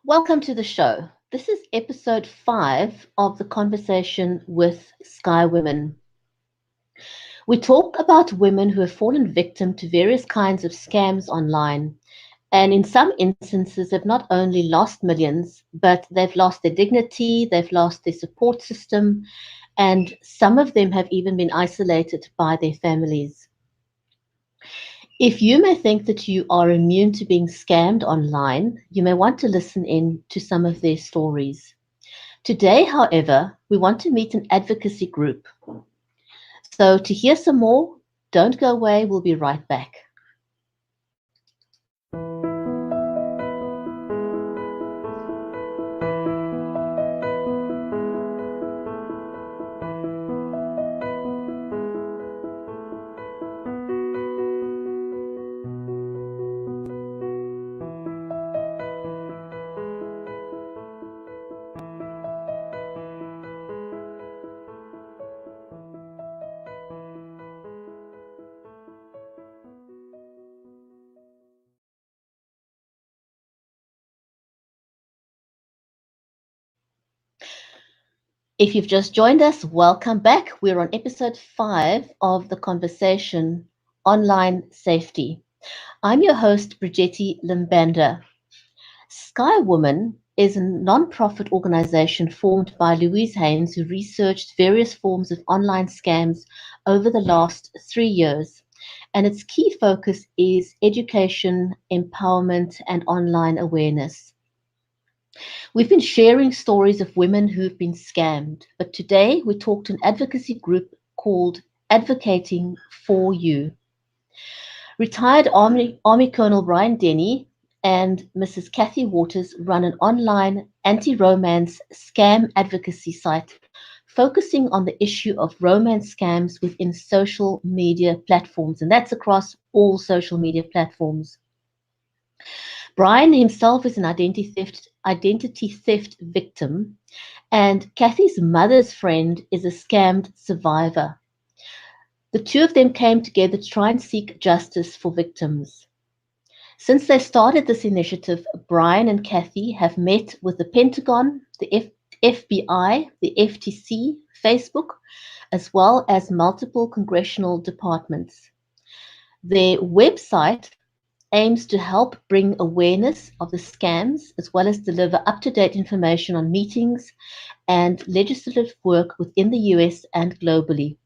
Welcome to the show. This is episode 5 of the conversation with Skywomen. We talk about women who have fallen victim to various kinds of scams online, and in some instances have not only lost millions, but they've lost their dignity, they've lost their support system, and some of them have even been isolated by their families. If you may think that you are immune to being scammed online, you may want to listen in to some of their stories. Today, however, we want to meet an advocacy group. So to hear some more, don't go away, we'll be right back. If you've just joined us, welcome back. We're on episode 5 of the conversation, Online Safety. I'm your host, Bridgetti Banda. Skywoman is a non-profit organization formed by Louise Haynes, who researched various forms of online scams over the last 3 years. And its key focus is education, empowerment, and online awareness. We've been sharing stories of women who've been scammed, but today we talk to an advocacy group called Advocating for You. Retired Army Colonel Bryan Denny and Mrs. Kathy Waters run an online anti-romance scam advocacy site focusing on the issue of romance scams within social media platforms, and that's across all social media platforms. Bryan himself is an identity theft victim, and Kathy's mother's friend is a scammed survivor. The two of them came together to try and seek justice for victims. Since they started this initiative, Bryan and Kathy have met with the Pentagon, the FBI, the FTC, Facebook, as well as multiple congressional departments. Their website aims to help bring awareness of the scams as well as deliver up-to-date information on meetings and legislative work within the US and globally.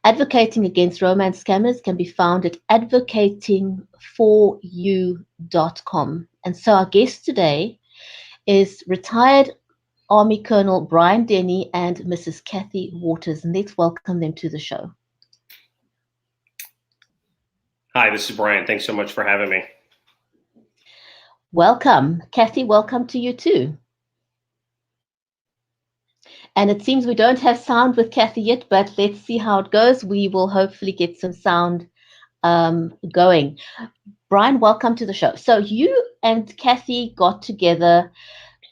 Advocating against romance scammers can be found at advocatingforyou.com. And so our guest today is retired Army Colonel Bryan Denny and Mrs. Kathy Waters. And let's welcome them to the show. Hi, this is Bryan. Thanks so much for having me. Welcome. Kathy, welcome to you too. And it seems we don't have sound with Kathy yet, but let's see how it goes. We will hopefully get some sound going. Bryan, welcome to the show. So you and Kathy got together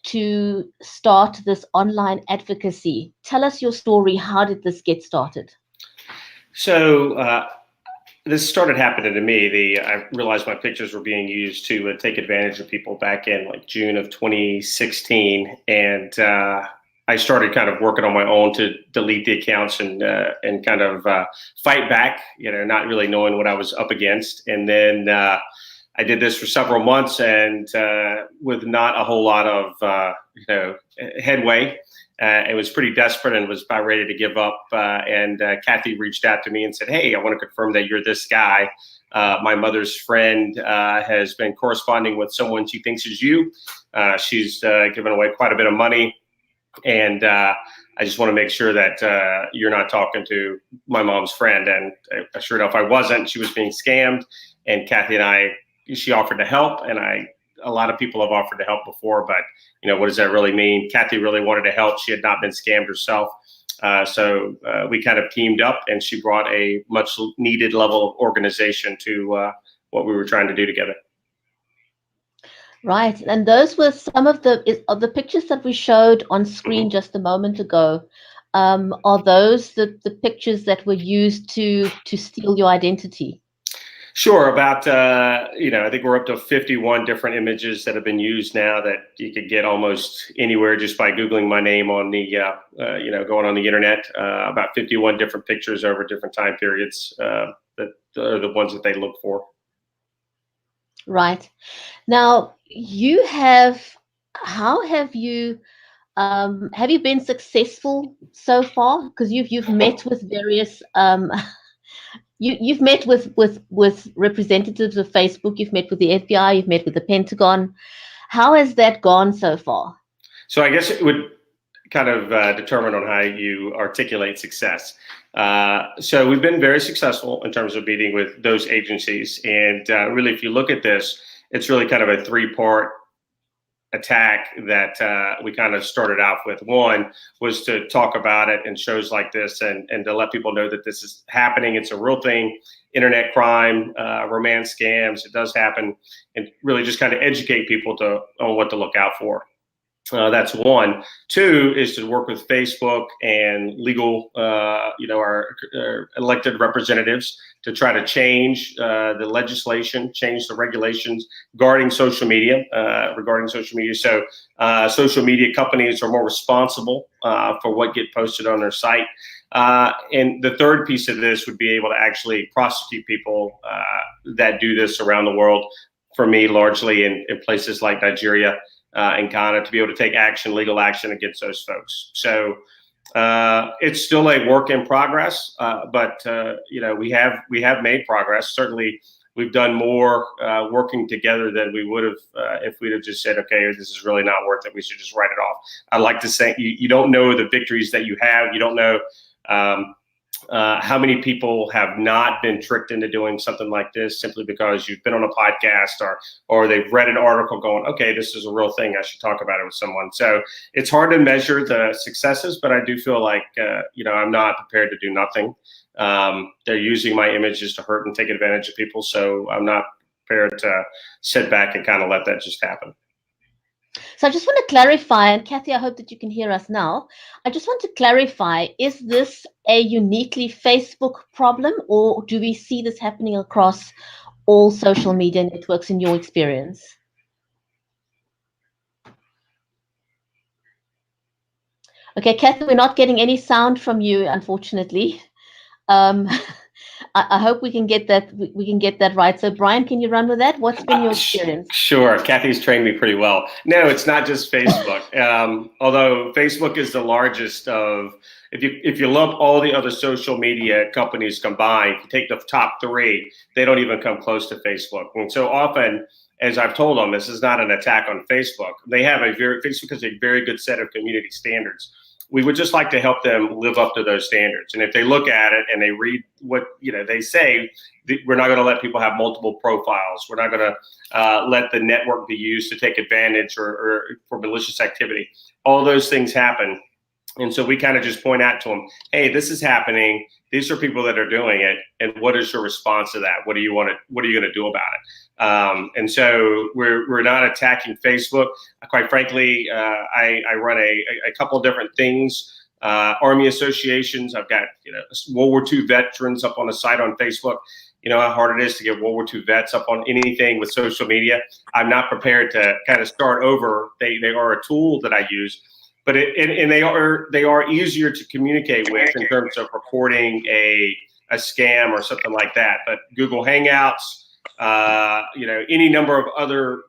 to start this online advocacy. Tell us your story. How did this get started? So this started happening to me. I realized my pictures were being used to take advantage of people back in like June of 2016, and I started kind of working on my own to delete the accounts and kind of fight back, not really knowing what I was up against. And then I did this for several months, and with not a whole lot of headway. It was pretty desperate and was about ready to give up. And Kathy reached out to me and said, "Hey, I want to confirm that you're this guy. My mother's friend has been corresponding with someone she thinks is you. She's given away quite a bit of money. And I just want to make sure that you're not talking to my mom's friend." And sure enough, I wasn't. She was being scammed. And Kathy and she offered to help. And a lot of people have offered to help before, but what does that really mean? Kathy really wanted to help. She had not been scammed herself. So we kind of teamed up, and she brought a much needed level of organization to what we were trying to do together. Right. And those were some of the pictures that we showed on screen just a moment ago. Are those the pictures that were used to steal your identity? Sure. About, I think we're up to 51 different images that have been used now that you could get almost anywhere just by Googling my name on the, going on the internet. About 51 different pictures over different time periods that are the ones that they look for. Right. Now, how have you been successful so far? Because you've met with various you've met with representatives of Facebook, you've met with the FBI, you've met with the Pentagon. How has that gone so far? So I guess it would kind of determine on how you articulate success. So we've been very successful in terms of meeting with those agencies. And really, if you look at this, it's really kind of a three-part attack that we kind of started off with. One was to talk about it in shows like this and to let people know that this is happening. It's a real thing. Internet crime, romance scams, it does happen, and really just kind of educate people on what to look out for. That's one. Two is to work with Facebook and legal, our elected representatives to try to change the legislation, change the regulations regarding social media. So social media companies are more responsible for what get posted on their site. And the third piece of this would be able to actually prosecute people that do this around the world. For me, largely in places like Nigeria and Ghana, to be able to take legal action against those folks. So it's still a work in progress, but we have made progress. Certainly, we've done more working together than we would have if we'd have just said, okay, this is really not worth it, we should just write it off. I'd like to say you don't know the victories that you have. You don't know how many people have not been tricked into doing something like this simply because you've been on a podcast or they've read an article going, okay, this is a real thing, I should talk about it with someone. So it's hard to measure the successes, but I do feel like, I'm not prepared to do nothing. They're using my images to hurt and take advantage of people. So I'm not prepared to sit back and kind of let that just happen. So I just want to clarify, and Kathy, I hope that you can hear us now. I just want to clarify, is this a uniquely Facebook problem, or do we see this happening across all social media networks in your experience? Okay, Kathy, we're not getting any sound from you, unfortunately. I hope we can get that. We can get that right. So, Brian, can you run with that? What's been your experience? Sure. Kathy's trained me pretty well. No, it's not just Facebook. Although Facebook is the largest of, if you lump all the other social media companies combined, if you take the top three, they don't even come close to Facebook. And so often, as I've told them, this is not an attack on Facebook. Facebook has a very good set of community standards. We would just like to help them live up to those standards. And if they look at it and they read what they say, we're not going to let people have multiple profiles. We're not going to let the network be used to take advantage or for malicious activity. All those things happen. And so we kind of just point out to them, hey, this is happening. These are people that are doing it. And what is your response to that? What are you going to do about it? And so we're not attacking Facebook. Quite frankly, I run a couple of different things. Army associations. I've got World War II veterans up on a site on Facebook. You know how hard it is to get World War II vets up on anything with social media. I'm not prepared to kind of start over. They are a tool that I use. But they are easier to communicate with in terms of reporting a scam or something like that. But Google Hangouts, any number of other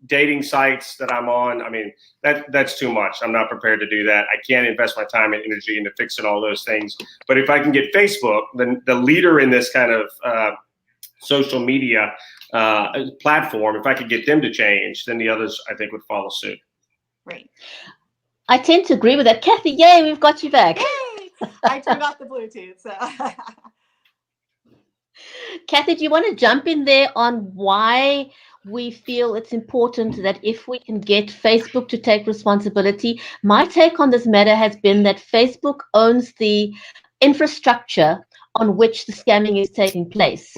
dating sites that I'm on, I mean, that's too much. I'm not prepared to do that. I can't invest my time and energy into fixing all those things. But if I can get Facebook, then the leader in this kind of social media platform, if I could get them to change, then the others, I think, would follow suit. Right. I tend to agree with that. Kathy, yay, we've got you back. Yay! I turned off the Bluetooth. So. Kathy, do you want to jump in there on why we feel it's important that if we can get Facebook to take responsibility? My take on this matter has been that Facebook owns the infrastructure on which the scamming is taking place.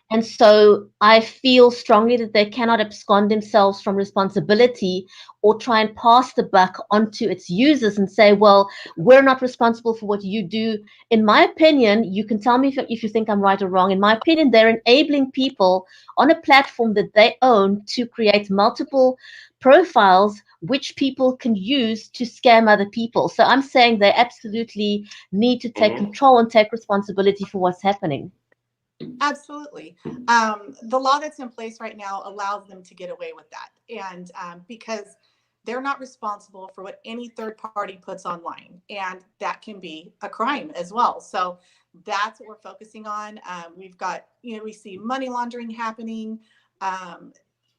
And so I feel strongly that they cannot abscond themselves from responsibility or try and pass the buck onto its users and say, well, we're not responsible for what you do. In my opinion, you can tell me if you think I'm right or wrong. In my opinion, they're enabling people on a platform that they own to create multiple profiles which people can use to scam other people. So I'm saying they absolutely need to take control and take responsibility for what's happening. Absolutely. The law that's in place right now allows them to get away with that. And because they're not responsible for what any third party puts online. And that can be a crime as well. So that's what we're focusing on. We've got, we see money laundering happening,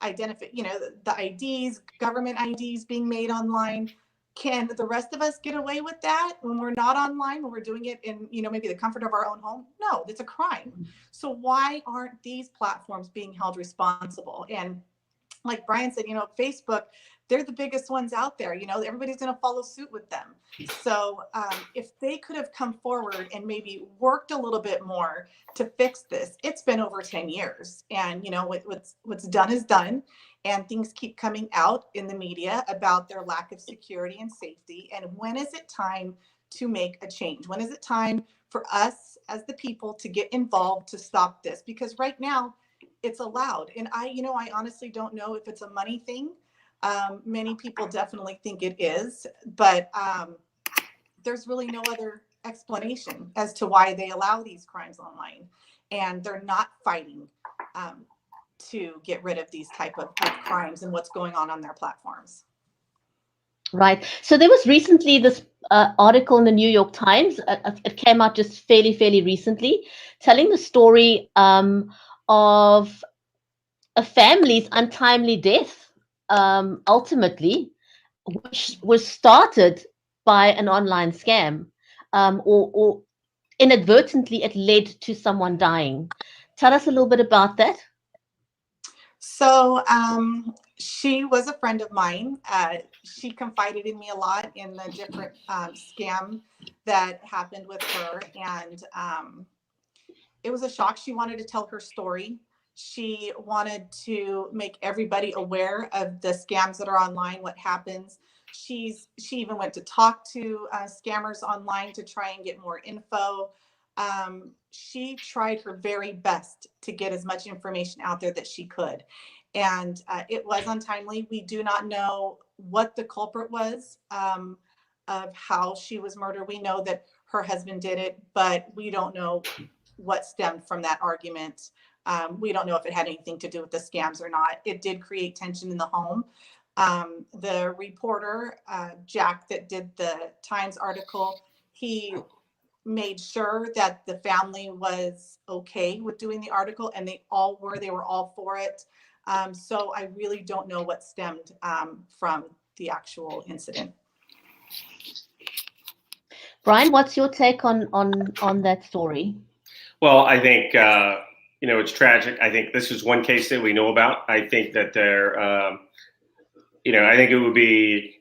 identify, the IDs, government IDs being made online. Can the rest of us get away with that when we're not online, when we're doing it in, maybe the comfort of our own home? No, it's a crime. So why aren't these platforms being held responsible? And like Brian said, Facebook, they're the biggest ones out there. Everybody's going to follow suit with them. So if they could have come forward and maybe worked a little bit more to fix this, it's been over 10 years. And, what's done is done. And things keep coming out in the media about their lack of security and safety. And when is it time to make a change? When is it time for us as the people to get involved to stop this? Because right now it's allowed. And I honestly don't know if it's a money thing. Many people definitely think it is, but there's really no other explanation as to why they allow these crimes online. And they're not fighting to get rid of these type of crimes and what's going on their platforms. Right. So there was recently this article in the New York Times. It came out just fairly recently, telling the story of a family's untimely death, ultimately, which was started by an online scam, or inadvertently it led to someone dying. Tell us a little bit about that. So she was a friend of mine. She confided in me a lot in the different scam that happened with her. And it was a shock. She wanted to tell her story. She wanted to make everybody aware of the scams that are online, what happens. She even went to talk to scammers online to try and get more info. She tried her very best to get as much information out there that she could. And it was untimely. We do not know what the culprit was of how she was murdered. We know that her husband did it, but we don't know what stemmed from that argument. We don't know if it had anything to do with the scams or not. It did create tension in the home. The reporter, Jack, that did the Times article, he made sure that the family was okay with doing the article, and they were all for it. So I really don't know what stemmed from the actual incident. Brian, what's your take on that story? Well, I think it's tragic. I think this is one case that we know about. I think that I think it would be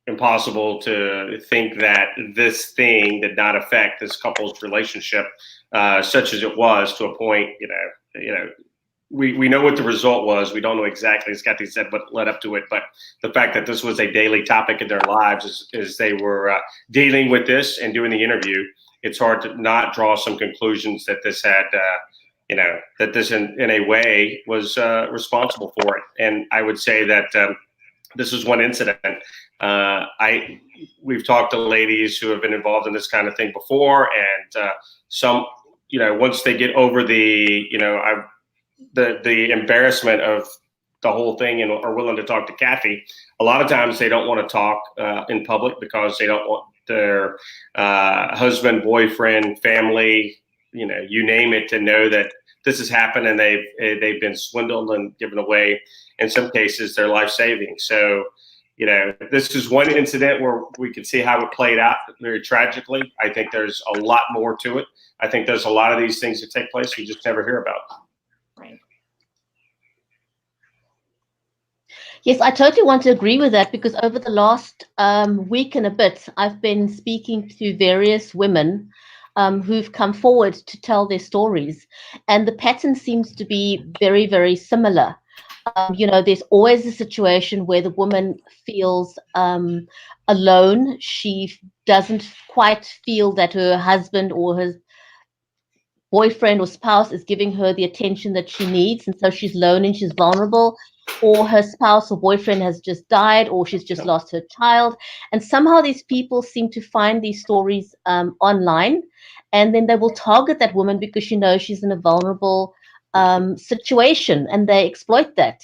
impossible to think that this thing did not affect this couple's relationship, such as it was, to a point. We know what the result was. We don't know exactly, as Scotty said, what led up to it. But the fact that this was a daily topic in their lives as they were dealing with this and doing the interview, it's hard to not draw some conclusions that this had, that this in a way was responsible for it. And I would say that this is one incident. We've talked to ladies who have been involved in this kind of thing before, and some, once they get over the embarrassment of the whole thing and are willing to talk to Kathy, a lot of times they don't want to talk in public because they don't want their husband, boyfriend, family, you name it, to know that this has happened and they've been swindled and given away, in some cases, their life savings. So, this is one incident where we can see how it played out very tragically. I think there's a lot more to it. I think there's a lot of these things that take place you just never hear about. Right. Yes, I totally want to agree with that, because over the last week and a bit, I've been speaking to various women who've come forward to tell their stories. And the pattern seems to be very, very similar. There's always a situation where the woman feels alone. She doesn't quite feel that her husband or her boyfriend or spouse is giving her the attention that she needs. And so she's lonely and she's vulnerable. Or her spouse or boyfriend has just died, or she's just lost her child. And somehow these people seem to find these stories online. And then they will target that woman because she's in a vulnerable situation, and they exploit that.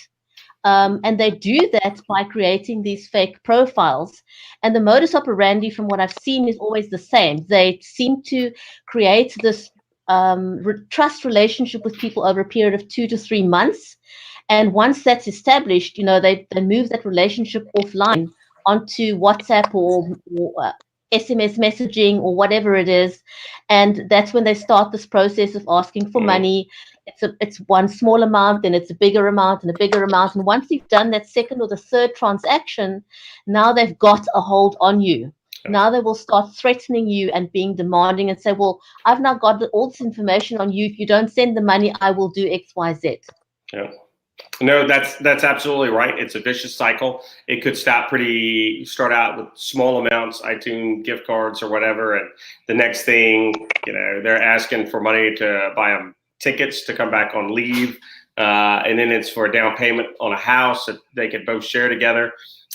And they do that by creating these fake profiles. And the modus operandi, from what I've seen, is always the same. They seem to create this trust relationship with people over a period of 2 to 3 months. And once that's established, they move that relationship offline onto WhatsApp or SMS messaging or whatever it is. And that's when they start this process of asking for money. It's one small amount, then it's a bigger amount and a bigger amount. And once you've done that second or the third transaction, now they've got a hold on you. Now they will start threatening you and being demanding and say, well, I've now got all this information on you. If you don't send the money, I will do X, Y, Z. Yeah. No, that's absolutely right. It's a vicious cycle. It could start out with small amounts, iTunes gift cards or whatever, and the next thing, they're asking for money to buy them tickets to come back on leave, and then it's for a down payment on a house that they could both share together.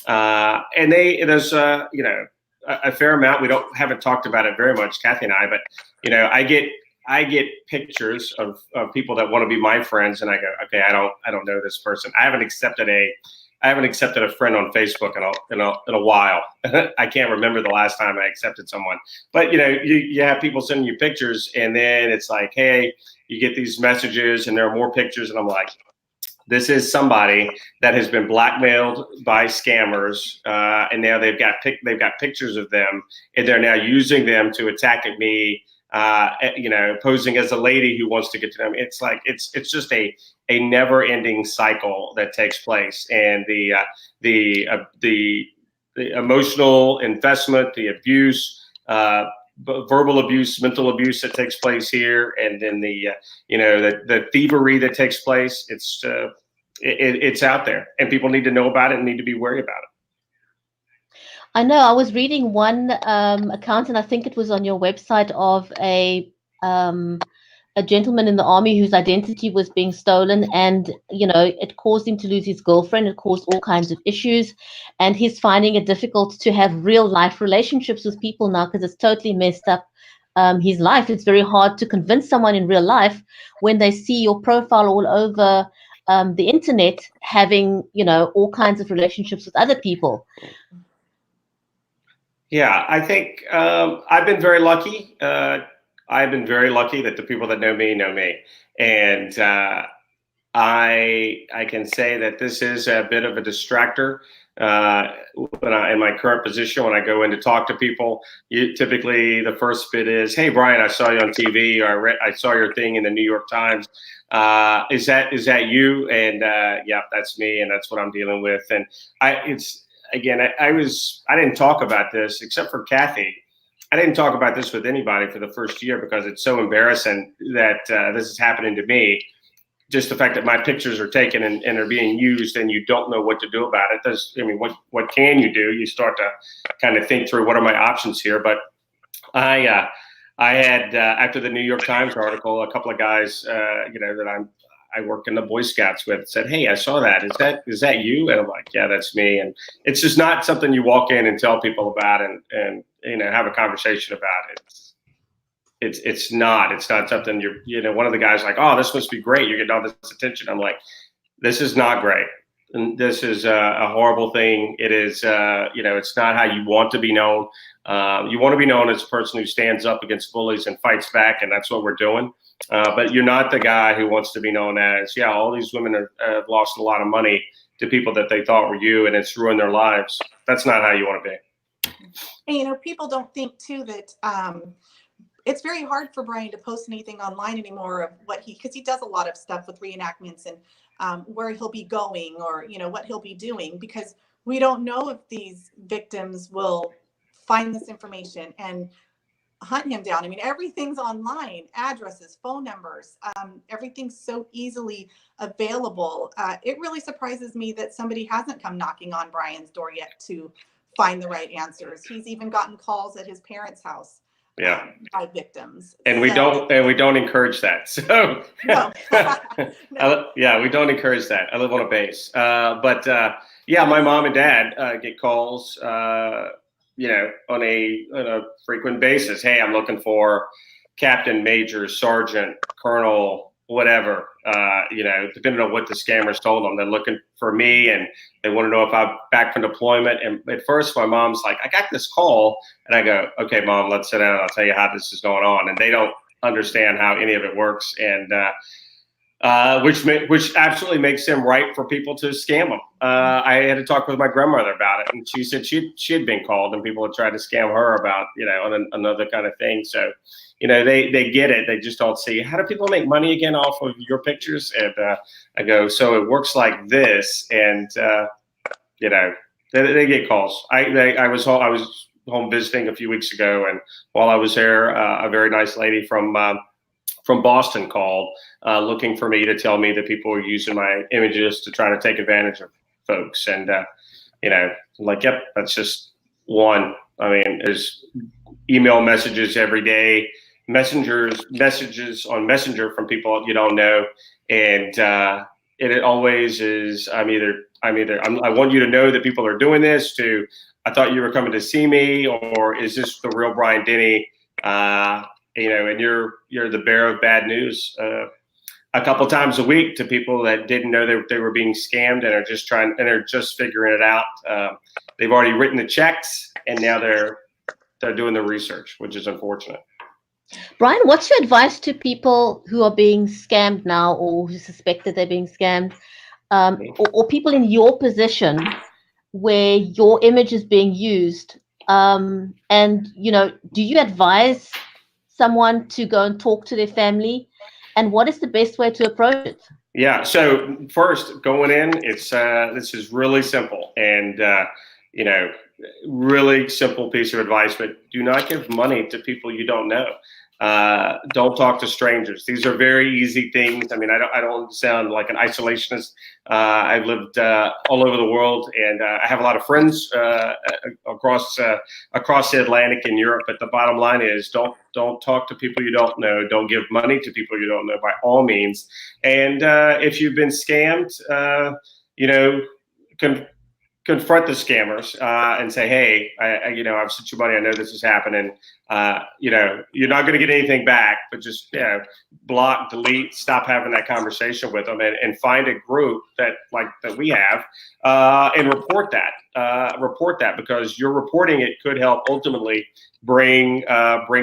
And there's a fair amount. We haven't talked about it very much, Kathy and I, but I get pictures of people that want to be my friends, and I go, okay, I don't know this person. I haven't accepted a friend on Facebook in a while. I can't remember the last time I accepted someone. But you have people sending you pictures, and then it's like, hey, you get these messages, and there are more pictures, and I'm like, this is somebody that has been blackmailed by scammers, and now they've got pictures of them, and they're now using them to attack at me. Posing as a lady who wants to get to them. It's like it's just a never-ending cycle that takes place, and the emotional investment, the abuse, verbal abuse, mental abuse that takes place here, and then the thievery that takes place. It's out there, and people need to know about it and need to be worried about it. I know. I was reading one account, and I think it was on your website, of a gentleman in the army whose identity was being stolen, and it caused him to lose his girlfriend. It caused all kinds of issues, and he's finding it difficult to have real life relationships with people now because it's totally messed up his life. It's very hard to convince someone in real life when they see your profile all over the internet having all kinds of relationships with other people. Yeah, I think I've been very lucky. I've been very lucky that the people that know me, and I can say that this is a bit of a distractor. In my current position, when I go in to talk to people, typically the first bit is, "Hey, Brian, I saw you on TV, or I saw your thing in the New York Times. Is that you?" And yeah, that's me, and that's what I'm dealing with. And I didn't talk about this except for Kathy. I didn't talk about this with anybody for the first year because it's so embarrassing that this is happening to me. Just the fact that my pictures are taken and are being used, and you don't know what to do about it. What can you do? You start to kind of think through, what are my options here? But I had after the New York Times article, a couple of guys, that I work in the Boy Scouts with, said, "Hey, I saw that. Is that you?" And I'm like, "Yeah, that's me." And it's just not something you walk in and tell people about and have a conversation about it. It's not something one of the guys like, "Oh, this must be great. You're getting all this attention." I'm like, this is not great. And this is a horrible thing. It is, it's not how you want to be known. You want to be known as a person who stands up against bullies and fights back, and that's what we're doing. But you're not the guy who wants to be known as, yeah, all these women have lost a lot of money to people that they thought were you, and it's ruined their lives. That's not how you want to be. And, people don't think, too, that it's very hard for Brian to post anything online anymore of because he does a lot of stuff with reenactments and where he'll be going or, what he'll be doing, because we don't know if these victims will find this information. And hunt him down. I mean, everything's online, addresses, phone numbers, everything's so easily available. It really surprises me that somebody hasn't come knocking on Bryan's door yet to find the right answers. He's even gotten calls at his parents' house. Yeah. By victims. And we don't encourage that. So no. No. Yeah, we don't encourage that. I live on a base. But yeah, my mom and dad get calls, you know, on a frequent basis. Hey, I'm looking for captain, major, sergeant, colonel, whatever. You know, depending on what the scammers told them, they're looking for me and they want to know if I'm back from deployment. And at first, my mom's like, I got this call. And I go, okay, Mom, let's sit down. I'll tell you how this is going on. And they don't understand how any of it works. And which absolutely makes them right for people to scam them. I had to talk with my grandmother about it, and she said she had been called, and people had tried to scam her about, you know, on another kind of thing. So, you know, they get it. They just don't see, how do people make money again off of your pictures? And I go, so it works like this, and you know, they get calls. I was home visiting a few weeks ago, and while I was there, a very nice lady from Boston called looking for me to tell me that people were using my images to try to take advantage of folks. And, you know, I'm like, yep, that's just one. I mean, there's email messages every day, messages on Messenger from people you don't know. And it always is, I want you to know that people are doing this, to, I thought you were coming to see me, or is this the real Bryan Denny? You know, and you're the bearer of bad news a couple times a week to people that didn't know they were being scammed and are just figuring it out. They've already written the checks, and now they're doing the research, which is unfortunate. Bryan, what's your advice to people who are being scammed now, or who suspect that they're being scammed, or people in your position where your image is being used? And, you know, do you advise someone to go and talk to their family, and what is the best way to approach it? Yeah. So first, going in, it's this is really simple, and you know, really simple piece of advice. But do not give money to people you don't know. Don't talk to strangers. These are very easy things. I mean, I don't sound like an isolationist. I've lived all over the world, and I have a lot of friends across the Atlantic in Europe. But the bottom line is, don't talk to people you don't know. Don't give money to people you don't know, by all means. And if you've been scammed, you know, confront the scammers and say, hey, you know, I've sent you money. I know this is happening. You know, you're not going to get anything back, but just, you know, block, delete, stop having that conversation with them, and find a group that we have, and report that, because your reporting it could help ultimately bring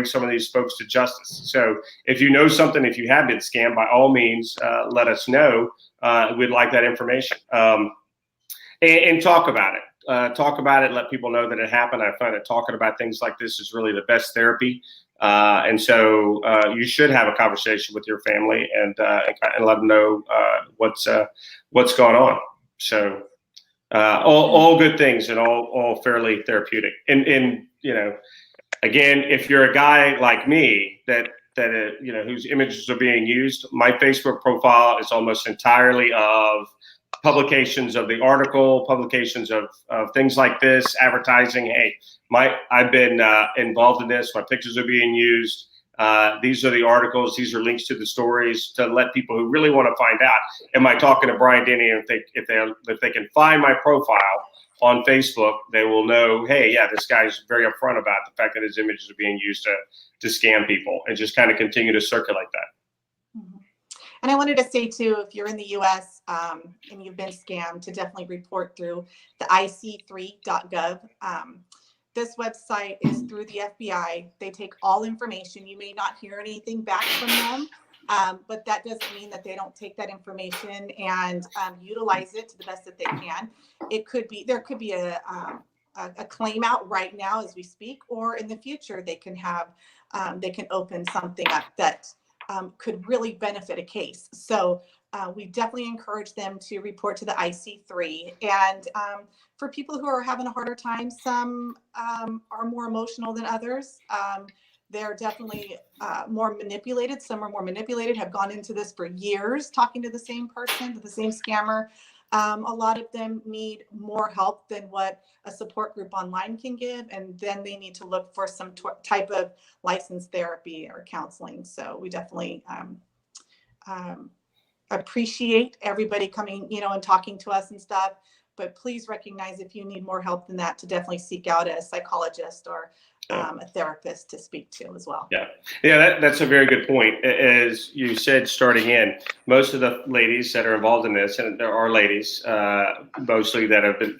some of these folks to justice. So if you know something, if you have been scammed, by all means, let us know. We'd like that information. And talk about it. Talk about it. Let people know that it happened. I find that talking about things like this is really the best therapy. And so you should have a conversation with your family and let them know what's going on. So all good things, and all fairly therapeutic. And you know, again, if you're a guy like me that you know, whose images are being used, my Facebook profile is almost entirely of publications of the article, publications of things like this, advertising. Hey, I've been involved in this. My pictures are being used. These are the articles. These are links to the stories, to let people who really want to find out, am I talking to Bryan Denny? And if they can find my profile on Facebook, they will know, hey, yeah, this guy's very upfront about the fact that his images are being used to scam people, and just kind of continue to circulate that. Mm-hmm. And I wanted to say too, if you're in the US and you've been scammed, to definitely report through the ic3.gov. This website is through the FBI. They take all information. You may not hear anything back from them, but that doesn't mean that they don't take that information and utilize it to the best that they can. There could be a claim out right now as we speak, or in the future they can open something up that could really benefit a case. So we definitely encourage them to report to the IC3. And for people who are having a harder time, some are more emotional than others. They're definitely more manipulated. Some are more manipulated, have gone into this for years, talking to the same person, to the same scammer. A lot of them need more help than what a support group online can give. And then they need to look for some type of licensed therapy or counseling. So we definitely appreciate everybody coming, and talking to us and stuff. But please recognize if you need more help than that, to definitely seek out a psychologist or a therapist to speak to as well. Yeah, that's a very good point. As you said, starting in, most of the ladies that are involved in this, and there are ladies mostly that have been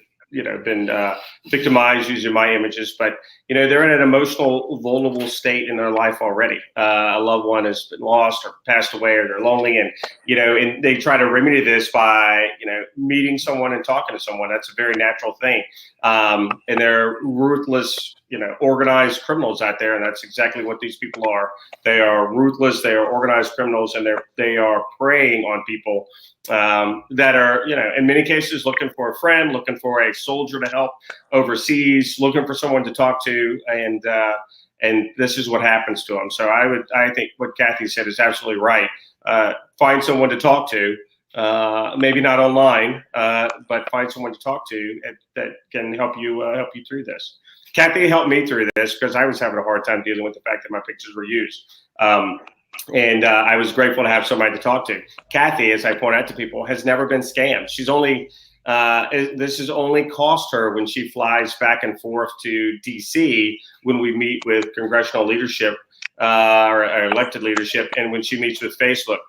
victimized using my images, but they're in an emotional, vulnerable state in their life already. A loved one has been lost or passed away, or they're lonely, and and they try to remedy this by meeting someone and talking to someone. That's a very natural thing, and they're ruthless, organized criminals out there, and that's exactly what these people are. They are ruthless. They are organized criminals, and they are preying on people that are, in many cases, looking for a friend, looking for a soldier to help overseas, looking for someone to talk to, and this is what happens to them. So I think what Kathy said is absolutely right. Find someone to talk to, maybe not online, but find someone to talk to that can help you through this. Kathy helped me through this because I was having a hard time dealing with the fact that my pictures were used. And I was grateful to have somebody to talk to. Kathy, as I point out to people, has never been scammed. She's only, this has only cost her when she flies back and forth to DC when we meet with congressional leadership or elected leadership, and when she meets with Facebook.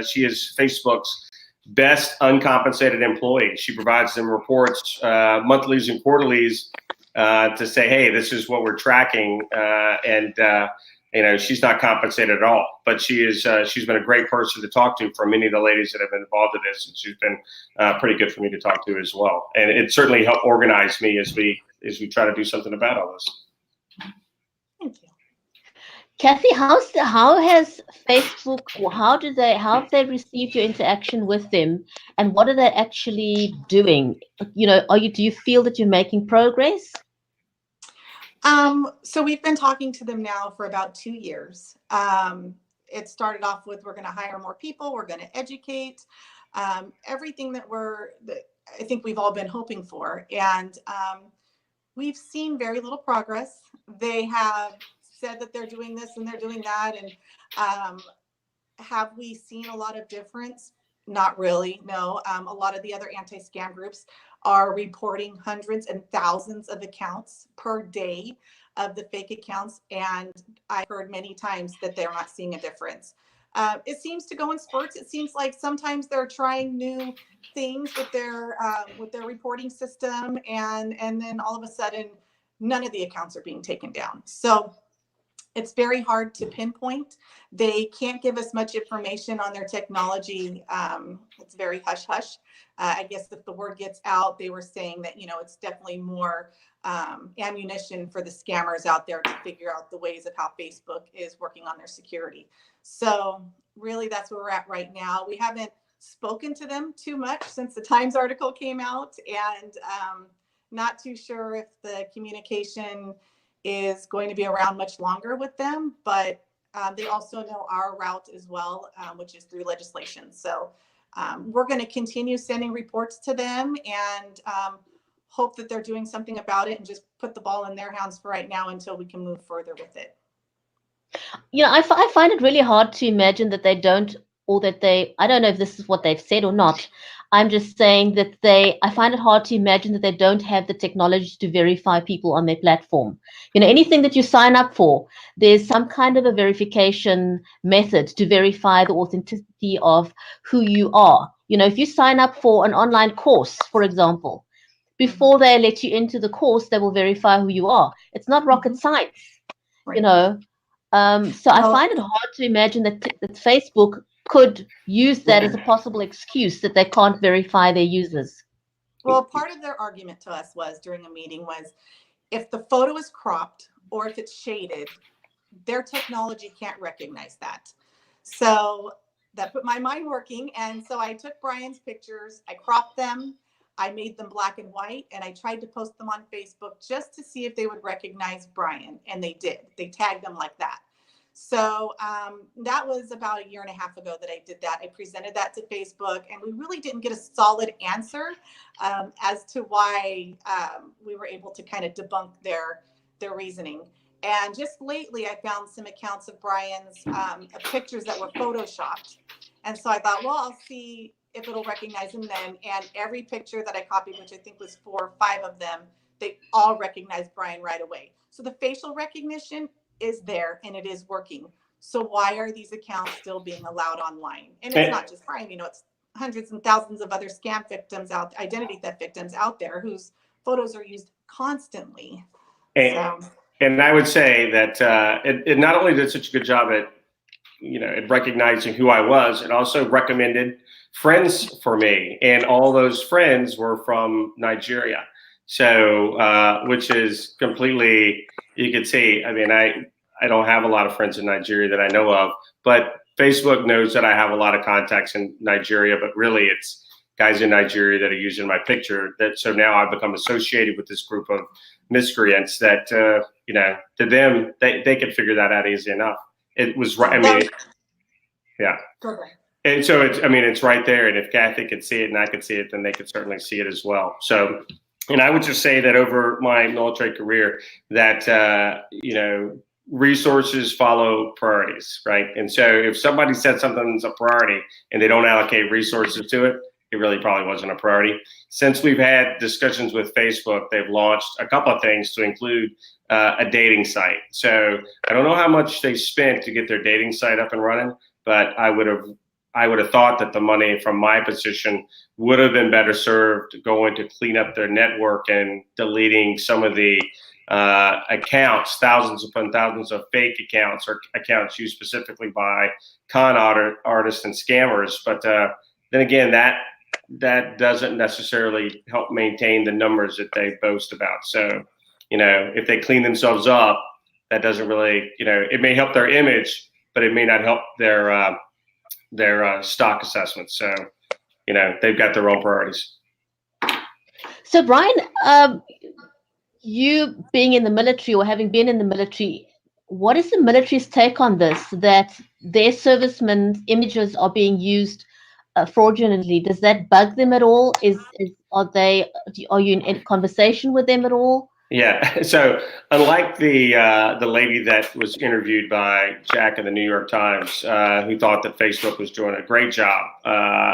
She is Facebook's best uncompensated employee. She provides them reports, monthlies and quarterlies, to say, hey, this is what we're tracking, and she's not compensated at all, but she's been a great person to talk to for many of the ladies that have been involved in this, and she's been pretty good for me to talk to as well. And it certainly helped organize me as we try to do something about all this. Thank you. Kathy, how has Facebook, how have they received your interaction with them, and what are they actually doing? Do you feel that you're making progress? So we've been talking to them now for about 2 years. It started off with, we're going to hire more people, we're going to educate, everything that I think we've all been hoping for. And we've seen very little progress. They have said that they're doing this and they're doing that. And have we seen a lot of difference? Not really, no. A lot of the other anti-scam groups are reporting hundreds and thousands of accounts per day of the fake accounts. And I've heard many times that they're not seeing a difference. It seems to go in spurts. It seems like sometimes they're trying new things with their reporting system, and then all of a sudden, none of the accounts are being taken down. So it's very hard to pinpoint. They can't give us much information on their technology. It's very hush hush. I guess if the word gets out, they were saying that, it's definitely more ammunition for the scammers out there to figure out the ways of how Facebook is working on their security. So really, that's where we're at right now. We haven't spoken to them too much since the Times article came out, and not too sure if the communication is going to be around much longer with them, but they also know our route as well, which is through legislation. So we're going to continue sending reports to them and hope that they're doing something about it, and just put the ball in their hands for right now until we can move further with it. I find it really hard to imagine that they don't, or that I don't know if this is what they've said or not. I'm just saying that I find it hard to imagine that they don't have the technology to verify people on their platform. Anything that you sign up for, there's some kind of a verification method to verify the authenticity of who you are. If you sign up for an online course, for example, before they let you into the course, they will verify who you are. It's not rocket science, Right. So I find it hard to imagine that Facebook could use that as a possible excuse that they can't verify their users. Well, part of their argument to us during a meeting was, if the photo is cropped or if it's shaded, their technology can't recognize that. So that put my mind working. And so I took Brian's pictures, I cropped them, I made them black and white, and I tried to post them on Facebook just to see if they would recognize Brian. And they did. They tagged them like that. So that was about a year and a half ago that I did that. I presented that to Facebook, and we really didn't get a solid answer as to why we were able to kind of debunk their reasoning. And just lately, I found some accounts of Brian's pictures that were photoshopped. And so I thought, well, I'll see if it'll recognize them then. And every picture that I copied, which I think was 4 or 5 of them, they all recognized Brian right away. So the facial recognition is there and it is working. So why are these accounts still being allowed online? And it's not just Brian, it's hundreds and thousands of other scam victims identity theft victims out there whose photos are used constantly. And I would say that it not only did such a good job at recognizing who I was, it also recommended friends for me, and all those friends were from Nigeria. So, which is completely, you could see, I mean, I don't have a lot of friends in Nigeria that I know of, but Facebook knows that I have a lot of contacts in Nigeria, but really it's guys in Nigeria that are using my picture. So now I've become associated with this group of miscreants that, to them, they could figure that out easy enough. It was right. I mean, yeah. And so it's right there. And if Kathy could see it and I could see it, then they could certainly see it as well. So, and I would just say that over my military career that, resources follow priorities, right? And so if somebody said something's a priority and they don't allocate resources to it, it really probably wasn't a priority. Since we've had discussions with Facebook, they've launched a couple of things to include a dating site. So I don't know how much they spent to get their dating site up and running, but I would have thought that the money from my position would have been better served going to clean up their network and deleting some of the accounts, thousands upon thousands of fake accounts or accounts used specifically by con artists and scammers. But then again, that doesn't necessarily help maintain the numbers that they boast about. So, if they clean themselves up, that doesn't really, it may help their image, but it may not help their stock assessments. So, they've got their own priorities. So, Brian, you being in the military or having been in the military, what is the military's take on this, that their servicemen's images are being used fraudulently? Does that bug them at all? Are you in conversation with them at all? Yeah. So unlike the lady that was interviewed by Jack in the New York Times, who thought that Facebook was doing a great job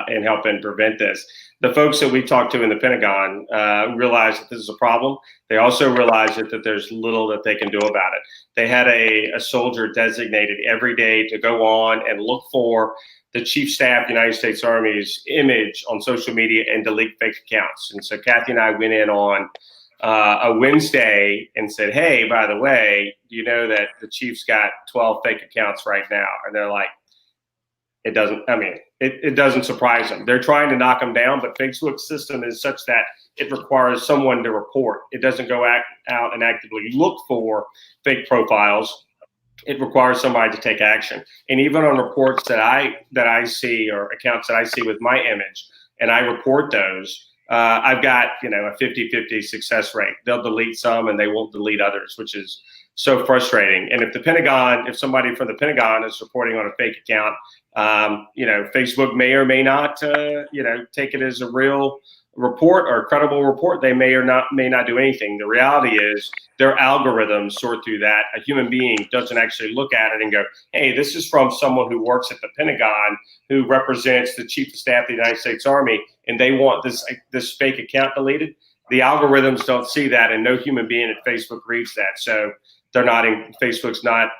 in helping prevent this, the folks that we talked to in the Pentagon realized that this is a problem. They also realized that there's little that they can do about it. They had a soldier designated every day to go on and look for the Chief Staff United States Army's image on social media and delete fake accounts. And so Kathy and I went in on a Wednesday and said, hey, by the way, do you know that the Chief's got 12 fake accounts right now? And they're like, it doesn't surprise them. They're trying to knock them down, but Facebook's system is such that it requires someone to report. It doesn't go out and actively look for fake profiles. It requires somebody to take action. And even on reports that I see, or accounts that I see with my image, and I report those, I've got, a 50-50 success rate. They'll delete some and they won't delete others, which is so frustrating. And if somebody from the Pentagon is reporting on a fake account, Facebook may or may not, take it as a real report or a credible report. They may not do anything. The reality is their algorithms sort through that. A human being doesn't actually look at it and go, hey, this is from someone who works at the Pentagon who represents the Chief of Staff of the United States Army, and they want this fake account deleted. The algorithms don't see that, and no human being at Facebook reads that. So Facebook's not,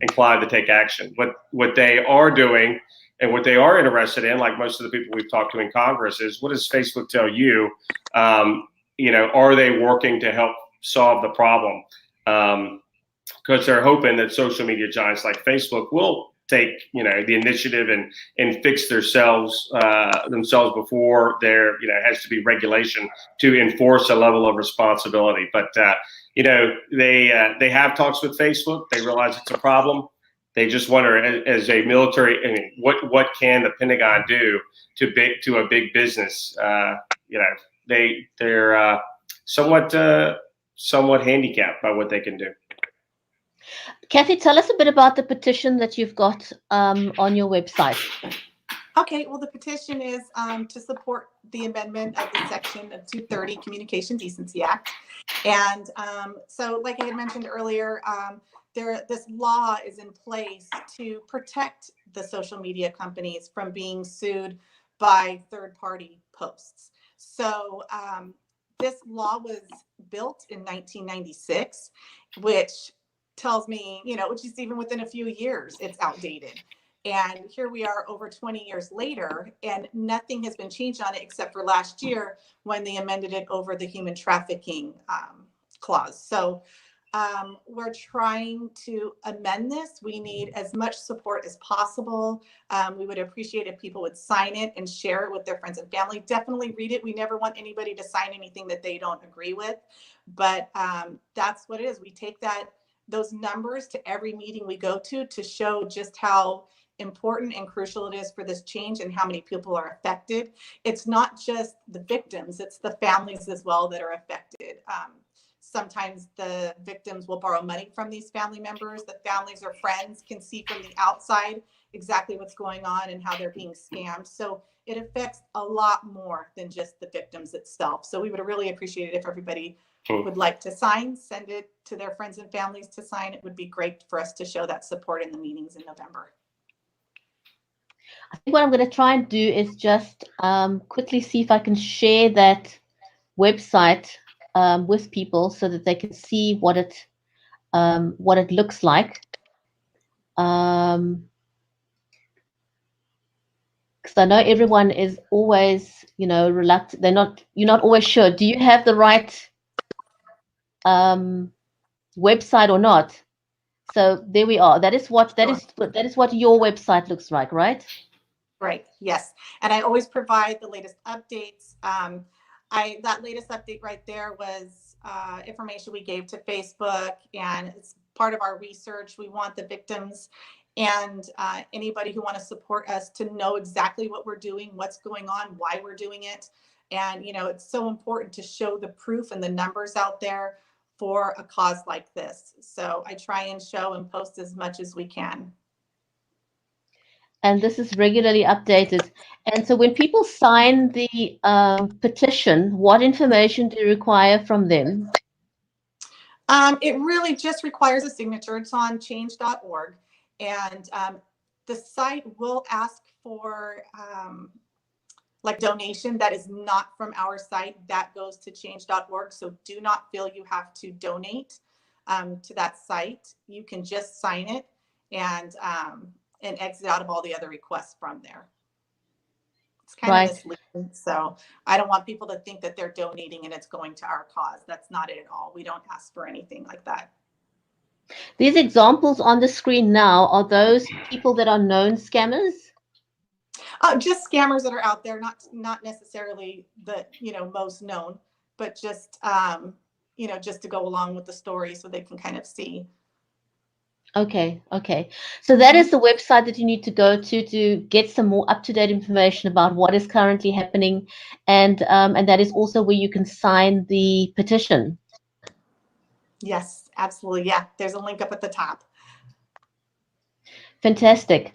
inclined to take action. What they are doing and what they are interested in, like most of the people we've talked to in Congress, is what does Facebook tell you? Are they working to help solve the problem? Because they're hoping that social media giants like Facebook will take, the initiative and fix themselves before there, has to be regulation to enforce a level of responsibility. But they have talks with Facebook. They realize it's a problem. They just wonder, as a military, what can the Pentagon do to a big business? They're somewhat handicapped by what they can do. Kathy, tell us a bit about the petition that you've got on your website. Okay, well, the petition is to support the amendment of the section of 230 Communication Decency Act. And so, like I had mentioned earlier, this law is in place to protect the social media companies from being sued by third-party posts. So this law was built in 1996, which tells me, which is even within a few years, it's outdated. And here we are over 20 years later, and nothing has been changed on it except for last year when they amended it over the human trafficking clause. So we're trying to amend this. We need as much support as possible. We would appreciate if people would sign it and share it with their friends and family. Definitely read it. We never want anybody to sign anything that they don't agree with. But that's what it is. We take those numbers to every meeting we go to show just how important and crucial it is for this change and how many people are affected. It's not just the victims, it's the families as well that are affected. Sometimes the victims will borrow money from these family members. The families or friends can see from the outside exactly what's going on and how they're being scammed. So it affects a lot more than just the victims itself. So we would really appreciate it if everybody would like to sign, send it to their friends and families to sign. It would be great for us to show that support in the meetings in November. I think what I'm going to try and do is just quickly see if I can share that website with people so that they can see what it looks like. Because I know everyone is always, reluctant. You're not always sure. Do you have the right website or not? So there we are. That is what your website looks like, right? Right. Yes. And I always provide the latest updates. That latest update right there was information we gave to Facebook, and it's part of our research. We want the victims and anybody who want to support us to know exactly what we're doing, what's going on, why we're doing it. And, it's so important to show the proof and the numbers out there for a cause like this. So I try and show and post as much as we can. And this is regularly updated. And so when people sign the petition, what information do you require from them? It really just requires a signature. It's on change.org. And the site will ask for donation that is not from our site. That goes to change.org. So do not feel you have to donate to that site. You can just sign it and exit out of all the other requests from there. It's kind of misleading. So I don't want people to think that they're donating and it's going to our cause. That's not it at all. We don't ask for anything like that. These examples on the screen now, are those people that are known scammers? Just scammers that are out there, not necessarily the most known, but just just to go along with the story so they can kind of see. Okay. So that is the website that you need to go to get some more up-to-date information about what is currently happening, and that is also where you can sign the petition. Yes, absolutely. Yeah, there's a link up at the top. Fantastic.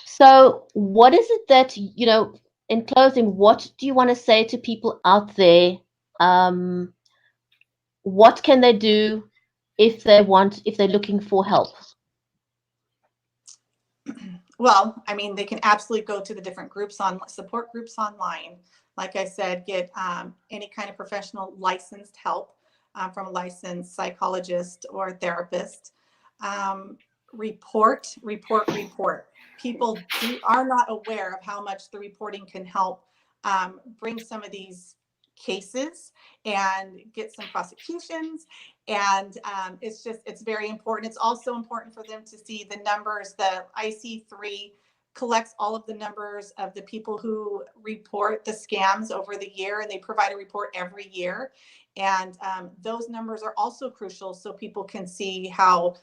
So what is it that, in closing, what do you want to say to people out there? What can they do if they're looking for help? Well, I mean, they can absolutely go to the different support groups online. Like I said, get any kind of professional licensed help from a licensed psychologist or therapist. Report. People are not aware of how much the reporting can help bring some of these cases and get some prosecutions. And it's very important. It's also important for them to see the numbers. The IC3 collects all of the numbers of the people who report the scams over the year, and they provide a report every year. And those numbers are also crucial so people can see how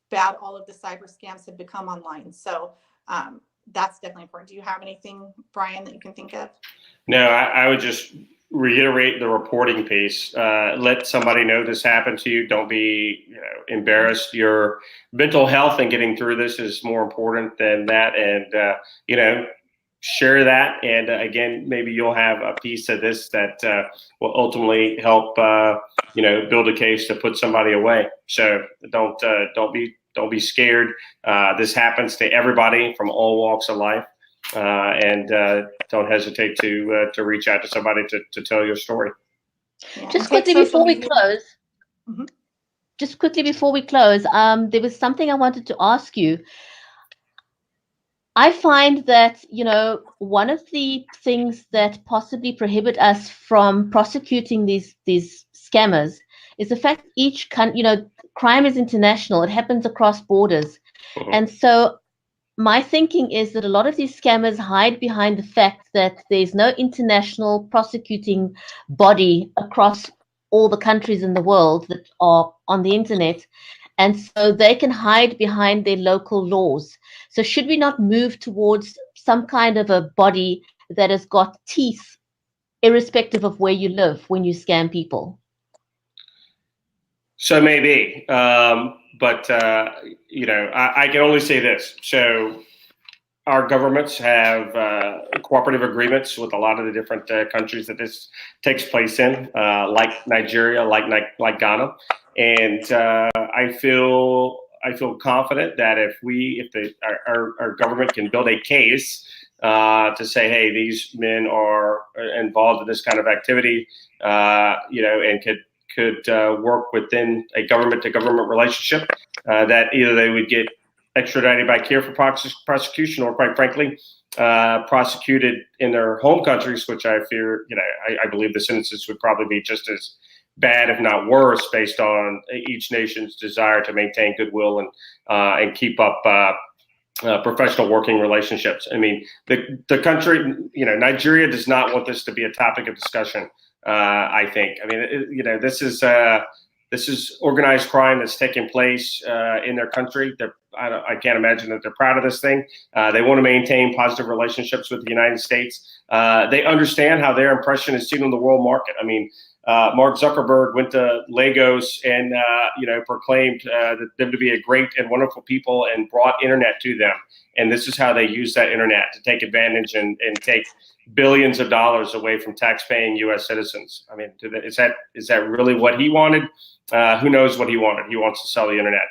bad all of the cyber scams have become online. So that's definitely important. Do you have anything, Brian, that you can think of? No, I would just reiterate the reporting piece. Let somebody know this happened to you. Don't be embarrassed. Your mental health and getting through this is more important than that. And share that. And again, maybe you'll have a piece of this that will ultimately help build a case to put somebody away. So don't be scared. This happens to everybody from all walks of life. And don't hesitate to reach out to somebody to tell your story. Yeah, Just quickly before we close, there was something I wanted to ask you. I find that, one of the things that possibly prohibit us from prosecuting these scammers is the fact each country, crime is international. It happens across borders. Mm-hmm. And so my thinking is that a lot of these scammers hide behind the fact that there's no international prosecuting body across all the countries in the world that are on the internet. And so they can hide behind their local laws. So should we not move towards some kind of a body that has got teeth, irrespective of where you live, when you scam people? So maybe, but I can only say this. So our governments have cooperative agreements with a lot of the different countries that this takes place in, like Nigeria, like Ghana, and I feel confident that if our government can build a case to say, hey, these men are involved in this kind of activity, and could work within a government-to-government relationship, that either they would get extradited by care for prosecution, or quite frankly, prosecuted in their home countries, which I fear, I believe the sentences would probably be just as bad, if not worse, based on each nation's desire to maintain goodwill and keep up professional working relationships. I mean, the country, Nigeria does not want this to be a topic of discussion. I think. I mean, this is organized crime that's taking place in their country. I can't imagine that they're proud of this thing. They want to maintain positive relationships with the United States. They understand how their impression is seen on the world market. I mean, Mark Zuckerberg went to Lagos and proclaimed them to be a great and wonderful people and brought internet to them. And this is how they use that internet to take advantage and take billions of dollars away from tax-paying U.S. citizens. I mean, is that really what he wanted? Who knows what he wanted? He wants to sell the internet,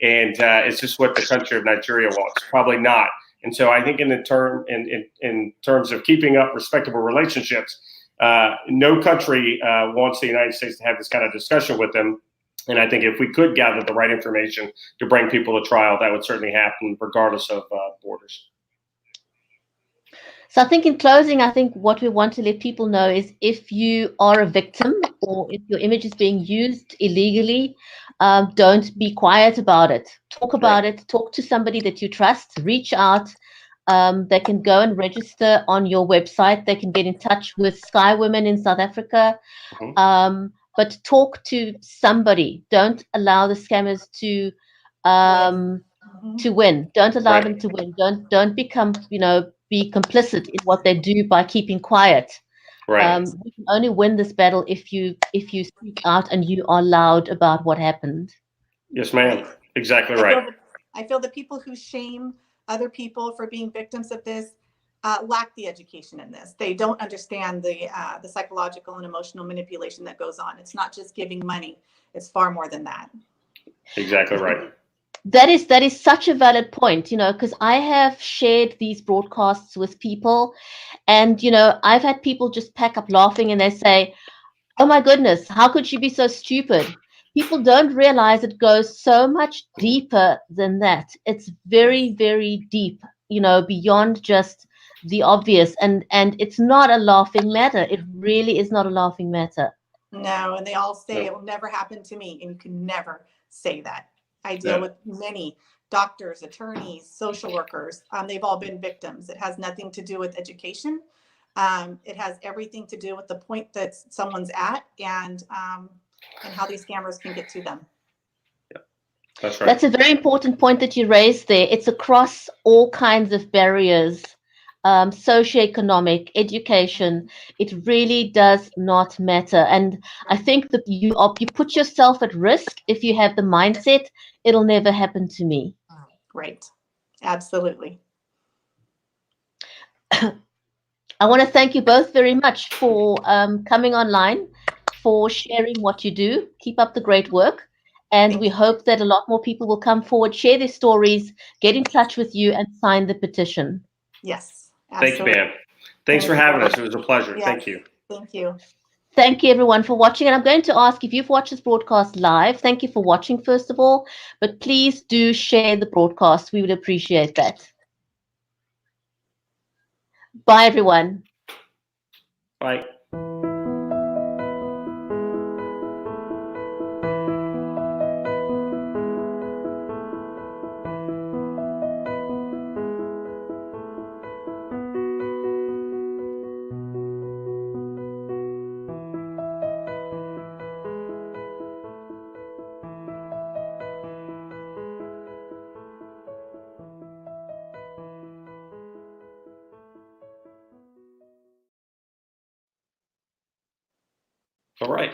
and it's just what the country of Nigeria wants. Probably not. And so I think in terms of keeping up respectable relationships, no country wants the United States to have this kind of discussion with them. And I think if we could gather the right information to bring people to trial, that would certainly happen regardless of borders. So I think in closing, I think what we want to let people know is if you are a victim or if your image is being used illegally, don't be quiet about it. Talk about it. Talk to somebody that you trust. Reach out. They can go and register on your website. They can get in touch with Skywomen in South Africa. Mm-hmm. But talk to somebody. Don't allow the scammers to win. Don't allow them to win. Don't become, be complicit in what they do by keeping quiet. Right. We can only win this battle if you speak out and you are loud about what happened. Yes, ma'am. Exactly right. I feel the people who shame other people for being victims of this lack the education in this. They don't understand the psychological and emotional manipulation that goes on. It's not just giving money. It's far more than that. Exactly right. That is such a valid point, because I have shared these broadcasts with people and, I've had people just pack up laughing and they say, oh my goodness, how could she be so stupid? People don't realize it goes so much deeper than that. It's very, very deep, beyond just the obvious. And it's not a laughing matter. It really is not a laughing matter. No, and they all say it will never happen to me. And you can never say that. I deal with many doctors, attorneys, social workers. They've all been victims. It has nothing to do with education. It has everything to do with the point that someone's at and how these scammers can get to them. Yeah, that's right. That's a very important point that you raised there. It's across all kinds of barriers socioeconomic, education. It really does not matter. And I think that you put yourself at risk if you have the mindset, it'll never happen to me. Right. Absolutely. I want to thank you both very much for coming online, for sharing what you do. Keep up the great work. And Thank we you. hope that a lot more people will come forward, share their stories, get in touch with you, and sign the petition. Yes, Thank you, absolutely. ma'am. Thanks for Thank having you. us. It was a pleasure. Yes. Thank you. Thank you. Thank you, everyone, for watching. And I'm going to ask if you've watched this broadcast live, thank you for watching, first of all. But please do share the broadcast. We would appreciate that. Bye, everyone. Bye. All right.